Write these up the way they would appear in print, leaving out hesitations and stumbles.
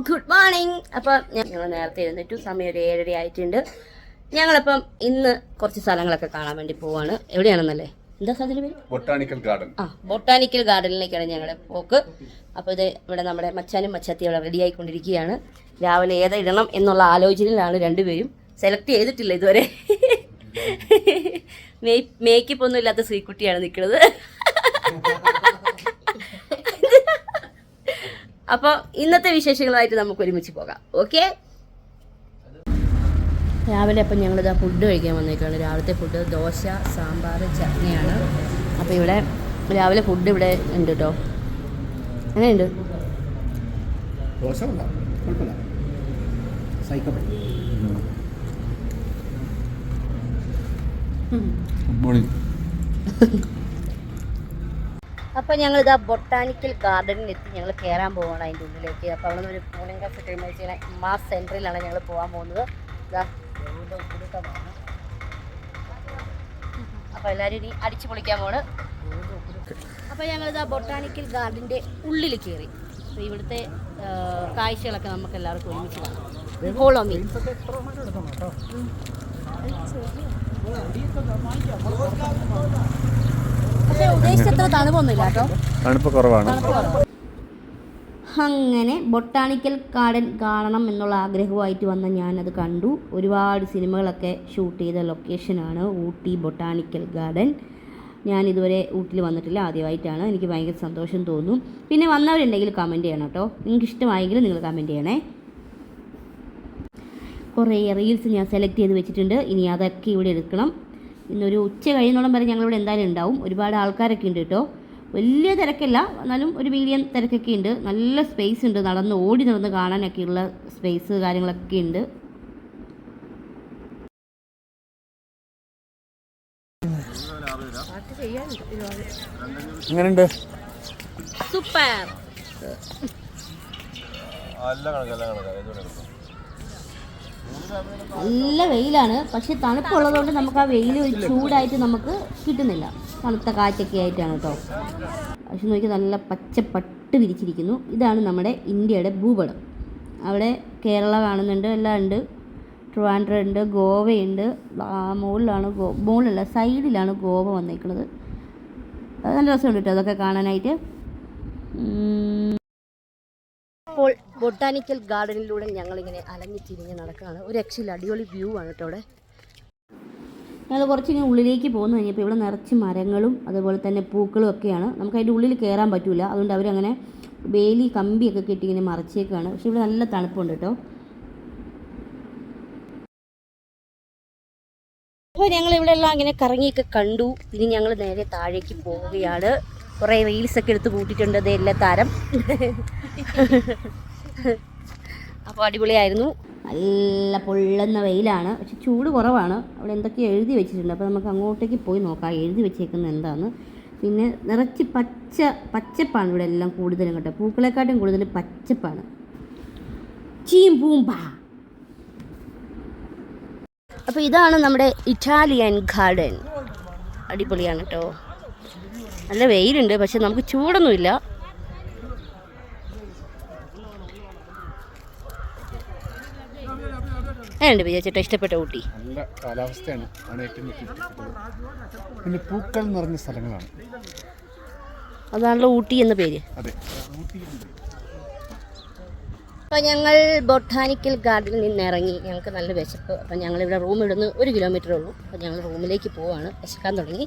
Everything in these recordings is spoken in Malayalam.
Good morning. അപ്പം ഞങ്ങൾ നേരത്തെ എഴുന്നേറ്റു. സമയം ഒരു 7:30 ആയിട്ടുണ്ട്. ഞങ്ങളപ്പം ഇന്ന് കുറച്ച് സ്ഥലങ്ങളൊക്കെ കാണാൻ വേണ്ടി പോവാണ്. എവിടെയാണെന്നല്ലേ, എന്താ സ്ഥലത്തിന് പേര്? Botanical garden. ബൊട്ടാണിക്കൽ ഗാർഡനിലേക്കാണ് ഞങ്ങളുടെ പോക്ക്. അപ്പോൾ ഇത് ഇവിടെ നമ്മുടെ മച്ചാനും മച്ചാത്തിയും അവിടെ റെഡി ആയിക്കൊണ്ടിരിക്കുകയാണ്. രാവിലെ ഏതാ ഇടണം എന്നുള്ള ആലോചനയിലാണ് രണ്ടുപേരും. സെലക്ട് ചെയ്തിട്ടില്ല ഇതുവരെ. മേക്കപ്പ് ഒന്നും ഇല്ലാത്ത ശ്രീകുട്ടിയാണ് നിൽക്കുന്നത്. അപ്പോൾ ഇന്നത്തെ വിശേഷങ്ങളുമായിട്ട് നമുക്ക് ഒരുമിച്ച് പോകാം. ഓക്കെ. രാവിലെ അപ്പം ഞങ്ങളിതാ ഫുഡ് കഴിക്കാൻ വന്നേക്കാണ്. രാവിലത്തെ ഫുഡ് ദോശ, സാമ്പാർ, ചട്നിയാണ്. അപ്പോൾ ഇവിടെ രാവിലെ ഫുഡ് ഇവിടെ ഉണ്ട് കേട്ടോ. എങ്ങനെയുണ്ട്? Good morning. അപ്പോൾ ഞങ്ങളിതാ ബൊട്ടാണിക്കൽ ഗാർഡനിൽ എത്തി. ഞങ്ങൾ കയറാൻ പോവുകയാണ് അതിൻ്റെ ഉള്ളിലേക്ക്. അപ്പോൾ അവിടെ നിന്ന് ഒരു കൂളിംഗ് ഗ്ലാസ് കഴിയുമ്പോൾ വെച്ചാൽ മാസ് സെൻറ്ററിലാണ് ഞങ്ങൾ പോകാൻ പോകുന്നത്. ഇതാ അപ്പോൾ എല്ലാവരും ഇനി അടിച്ചു പൊളിക്കാൻ പോണ്. അപ്പോൾ ഞങ്ങളിതാ ബൊട്ടാണിക്കൽ ഗാർഡൻ്റെ ഉള്ളിൽ കയറി. അപ്പോൾ ഇവിടുത്തെ കാഴ്ചകളൊക്കെ നമുക്ക് എല്ലാവർക്കും ഒരുമിച്ച് കാണാം. Follow me. പക്ഷേ ഉദ്ദേശിച്ചത്ര തണുപ്പൊന്നുമില്ല കേട്ടോ, തണുപ്പ് കുറവാണ്. അങ്ങനെ ബൊട്ടാണിക്കൽ ഗാർഡൻ കാണണം എന്നുള്ള ആഗ്രഹമായിട്ട് വന്ന ഞാനത് കണ്ടു. ഒരുപാട് സിനിമകളൊക്കെ ഷൂട്ട് ചെയ്ത ലൊക്കേഷനാണ് ഊട്ടി ബൊട്ടാണിക്കൽ ഗാർഡൻ. ഞാനിതുവരെ ഊട്ടിയിൽ വന്നിട്ടില്ല, ആദ്യമായിട്ടാണ്. എനിക്ക് ഭയങ്കര സന്തോഷം തോന്നും. പിന്നെ വന്നവരുണ്ടെങ്കിൽ കമൻറ്റ് ചെയ്യണം കേട്ടോ. നിങ്ങൾക്ക് ഇഷ്ടമായെങ്കിൽ നിങ്ങൾ കമൻറ്റ് ചെയ്യണേ. കുറേ റീൽസ് ഞാൻ സെലക്ട് ചെയ്ത് വെച്ചിട്ടുണ്ട്. ഇനി അതൊക്കെ ഇവിടെ എടുക്കണം. ഇന്നൊരു ഉച്ച കഴിയുന്നോളം വരെ ഞങ്ങളിവിടെ എന്തായാലും ഉണ്ടാവും. ഒരുപാട് ആൾക്കാരൊക്കെ ഉണ്ട് കേട്ടോ. വലിയ തിരക്കല്ല, എന്നാലും ഒരു മീഡിയം തിരക്കൊക്കെ ഉണ്ട്. നല്ല സ്പേസ് ഉണ്ട്, ഓടി നടന്ന് കാണാനൊക്കെയുള്ള സ്പേസ് കാര്യങ്ങളൊക്കെ ഉണ്ട്. എങ്ങനെയുണ്ട്? സൂപ്പർ. നല്ല വെയിലാണ്, പക്ഷെ തണുപ്പുള്ളതുകൊണ്ട് നമുക്ക് ആ വെയിൽ ചൂടായിട്ട് നമുക്ക് കിട്ടുന്നില്ല. തണുത്ത കാറ്റൊക്കെ ആയിട്ടാണ് കേട്ടോ. പക്ഷെ നോക്കി നല്ല പച്ചപ്പട്ട് വിരിച്ചിരിക്കുന്നു. ഇതാണ് നമ്മുടെ ഇന്ത്യയുടെ ഭൂപടം. അവിടെ കേരള കാണുന്നുണ്ട്, എല്ലാം ഉണ്ട്. ട്രിവാൻഡ്രം ഉണ്ട്, ഗോവയുണ്ട്. മുകളിലല്ല സൈഡിലാണ് ഗോവ വന്നേക്കുന്നത്. അത് നല്ല രസമുണ്ട് കേട്ടോ അതൊക്കെ കാണാനായിട്ട്. അപ്പോൾ ബൊട്ടാണിക്കൽ ഗാർഡനിലൂടെ ഞങ്ങളിങ്ങനെ അലഞ്ഞു തിരിഞ്ഞ് നടക്കുകയാണ്. ഒരു രക്ഷയില്ല, അടിപൊളി വ്യൂ ആണ് കേട്ടോ അവിടെ. ഞങ്ങൾ കുറച്ചിങ്ങനെ ഉള്ളിലേക്ക് പോകുന്നു കഴിഞ്ഞപ്പോൾ ഇവിടെ നിറച്ച് മരങ്ങളും അതുപോലെ തന്നെ പൂക്കളും ഒക്കെയാണ്. നമുക്ക് അതിൻ്റെ ഉള്ളിൽ കയറാൻ പറ്റില്ല, അതുകൊണ്ട് അവരങ്ങനെ വേലി കമ്പിയൊക്കെ കെട്ടി ഇങ്ങനെ മറച്ചേക്കാണ്. പക്ഷെ ഇവിടെ നല്ല തണുപ്പുണ്ട് കേട്ടോ. അപ്പോൾ ഞങ്ങൾ ഇവിടെ എല്ലാം അങ്ങനെ കറങ്ങിയൊക്കെ കണ്ടു. ഇനി ഞങ്ങൾ നേരെ താഴേക്ക് പോവുകയാണ്. കുറേ റീൽസൊക്കെ എടുത്ത് കൂട്ടിയിട്ടുണ്ട്. അതേ എല്ലാ താരം. അപ്പോൾ അടിപൊളിയായിരുന്നു. നല്ല പൊള്ളുന്ന വെയിലാണ്, പക്ഷെ ചൂട് കുറവാണ്. അവിടെ എന്തൊക്കെയോ എഴുതി വെച്ചിട്ടുണ്ട്. അപ്പോൾ നമുക്ക് അങ്ങോട്ടേക്ക് പോയി നോക്കാം എഴുതി വെച്ചേക്കുന്നത് എന്താണെന്ന്. പിന്നെ നിറച്ച് പച്ചപ്പാണ് ഇവിടെ എല്ലാം കൂടുതലും കേട്ടോ. പൂക്കളെക്കാട്ടും കൂടുതൽ പച്ചപ്പാണ്. ചീമ്പൂമ്പ. അപ്പോൾ ഇതാണ് നമ്മുടെ ഇറ്റാലിയൻ ഗാർഡൻ. അടിപൊളിയാണ് കേട്ടോ. നല്ല വെയിലുണ്ട്, പക്ഷെ നമുക്ക് ചൂടൊന്നുമില്ല. എങ്ങനെയുണ്ട് വിജയിച്ചേട്ടാ? ഇഷ്ടപ്പെട്ട ഊട്ടി? നല്ല കാലാവസ്ഥയാണ്, ഏറ്റവും പിന്നെ പൂക്കൾ നിറഞ്ഞ സ്ഥലങ്ങളാണ്. അതാണല്ലോ ഊട്ടി എന്ന പേര്. അതെ. അപ്പോൾ ഞങ്ങൾ ബൊട്ടാണിക്കൽ ഗാർഡനിൽ നിന്ന് ഇറങ്ങി. ഞങ്ങൾക്ക് നല്ല വിശപ്പ്. അപ്പം ഞങ്ങളിവിടെ റൂം ഇടുന്ന് 1 കിലോമീറ്റർ ഉള്ളൂ. അപ്പോൾ ഞങ്ങൾ റൂമിലേക്ക് പോവാണ്. വിശക്കാൻ തുടങ്ങി.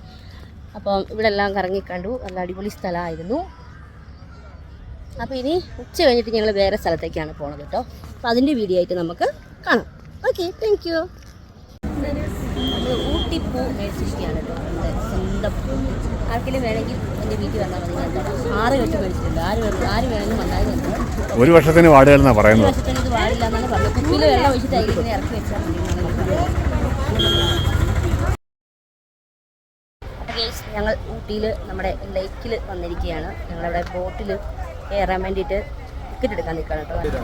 അപ്പം ഇവിടെ എല്ലാം കറങ്ങിക്കണ്ടു. നല്ല അടിപൊളി സ്ഥലമായിരുന്നു. അപ്പോൾ ഇനി ഉച്ച കഴിഞ്ഞിട്ട് ഞങ്ങൾ വേറെ സ്ഥലത്തേക്കാണ് പോണത് കേട്ടോ. അപ്പോൾ അതിൻ്റെ വീഡിയോ ആയിട്ട് നമുക്ക് കാണാം. Okay, thank you. ഊട്ടിപ്പൂ മേടിച്ചിരിക്കുകയാണ് കേട്ടോ. നമ്മുടെ സ്വന്തം ആർക്കെങ്കിലും വേണമെങ്കിൽ എൻ്റെ വീട്ടിൽ വന്നാൽ മതി. ഞാൻ 6 കെട്ട് മേടിച്ചിട്ടുണ്ട്. ആര് വേണമെങ്കിലും വന്നാലും ഒരു വർഷത്തിന് വാടുകയെന്നാണ് പറയുന്നത്. 1 വർഷത്തിന് ഇത് വാടില്ല എന്നാണ് പറഞ്ഞത്. കുപ്പിയിൽ വെള്ളം ഒഴിച്ചിട്ട് അതിൽ ഇങ്ങനെ ഇറക്കി വെച്ചാൽ മതി. ഞങ്ങൾ ഊട്ടിയിൽ നമ്മുടെ ലേക്കിൽ വന്നിരിക്കുകയാണ്. ഞങ്ങളവിടെ ബോട്ടിൽ കയറാൻ വേണ്ടിയിട്ട് ടിക്കറ്റ് എടുക്കാൻ നിൽക്കുകയാണ് കേട്ടോ.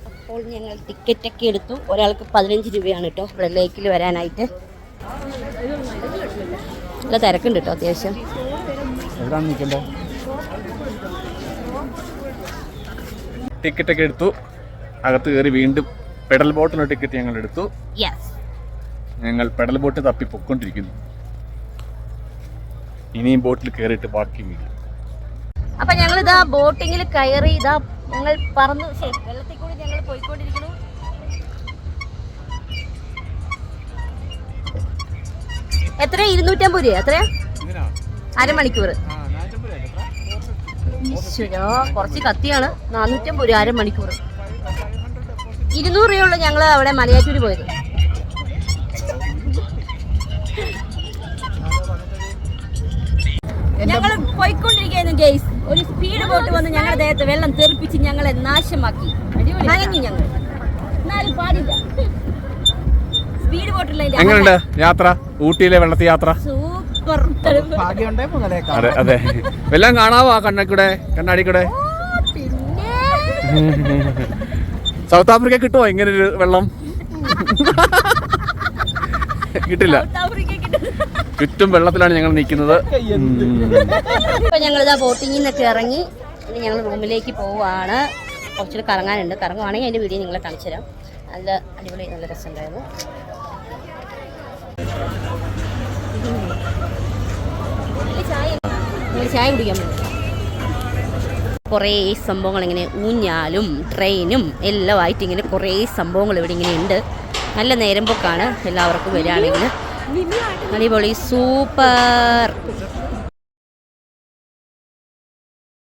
അപ്പോൾ ഞങ്ങൾ ടിക്കറ്റൊക്കെ എടുത്തു. ഒരാൾക്ക് 15 രൂപയാണ് കേട്ടോ ഇവിടെ ലേക്കിൽ വരാനായിട്ട്. നല്ല തിരക്കുണ്ട് കേട്ടോ അത്യാവശ്യം. എവിടെയാണ് നിൽക്കേണ്ടത്? ടിക്കറ്റൊക്കെ എടുത്തു, അകത്ത് കയറി വീണ്ടും പെഡൽ ബോട്ടിനുള്ള ടിക്കറ്റ് ഞങ്ങൾ എടുത്തു. ഞങ്ങൾ പെഡൽ ബോട്ട് തപ്പി പൊയ്ക്കൊണ്ടിരിക്കുന്നു. ഇനിയും ബോട്ടിൽ കയറിയിട്ട് ബാക്കി വീട്. അപ്പൊ ഞങ്ങൾ ഇതാ ബോട്ടിങ്ങിൽ കയറി, ഇതാ ഞങ്ങൾ പറന്ന് വെള്ളത്തിൽ കൂടി ഞങ്ങൾ പോയിക്കൊണ്ടിരിക്കുന്നു. എത്ര 250 രൂപ? എത്രയാ? അരമണിക്കൂർ. കുറച്ച് കത്തിയാണ്. 450 രൂപ അരമണിക്കൂർ. 200 രൂപയുള്ളൂ ഞങ്ങൾ അവിടെ മലയാറ്റൂര് പോയത്. ഞങ്ങൾ പോയിക്കൊണ്ടിരിക്കുന്നു ഗെയ്സ്. ഒരു സ്പീഡ് ബോട്ട് വന്ന് ഞങ്ങളുടെ ദേഹത്ത് വെള്ളം തെറിപ്പിച്ച് ഞങ്ങളെ നാശമാക്കി. നനഞ്ഞു ഞങ്ങൾ, എന്നാലും പാടില്ല. സ്പീഡ് ബോട്ടില്ല. എങ്ങനെയുണ്ട് യാത്ര? ഊട്ടിയിലെ വെള്ളത്തിൽ യാത്ര സൂപ്പർ. അതെ അതെ, എല്ലാം കാണാവോ ആ കണ്ണാടി കൂടെ? സൗത്ത് ആഫ്രിക്ക കിട്ടുമോ ഇങ്ങനെ ഒരു വെള്ളം? കിട്ടില്ല. ചുറ്റും വെള്ളത്തിലാണ് ഞങ്ങൾ നിൽക്കുന്നത്. ഇപ്പൊ ഞങ്ങളിതാ ബോട്ടിങ്ങിൽ നിന്നൊക്കെ ഇറങ്ങി ഇനി ഞങ്ങൾ റൂമിലേക്ക് പോവാണ്. കുറച്ചുകൂടി കറങ്ങാനുണ്ട്. കറങ്ങുവാണെങ്കിൽ അതിന്റെ വീഡിയോ നിങ്ങളെ കാണിച്ചു തരാം. നല്ല അടിപൊളി, നല്ല രസമുണ്ടായിരുന്നു. ചായ കുടിക്കാൻ പറ്റും. കുറേ സംഭവങ്ങൾ ഇങ്ങനെ ഊഞ്ഞാലും ട്രെയിനും എല്ലാം ആയിട്ട് ഇങ്ങനെ കുറേ സംഭവങ്ങൾ ഇവിടെ ഇങ്ങനെ ഉണ്ട്. നല്ല നേരം പോക്കാണ്. എല്ലാവർക്കും വരികയാണെങ്കിൽ അടിപൊളി, സൂപ്പർ.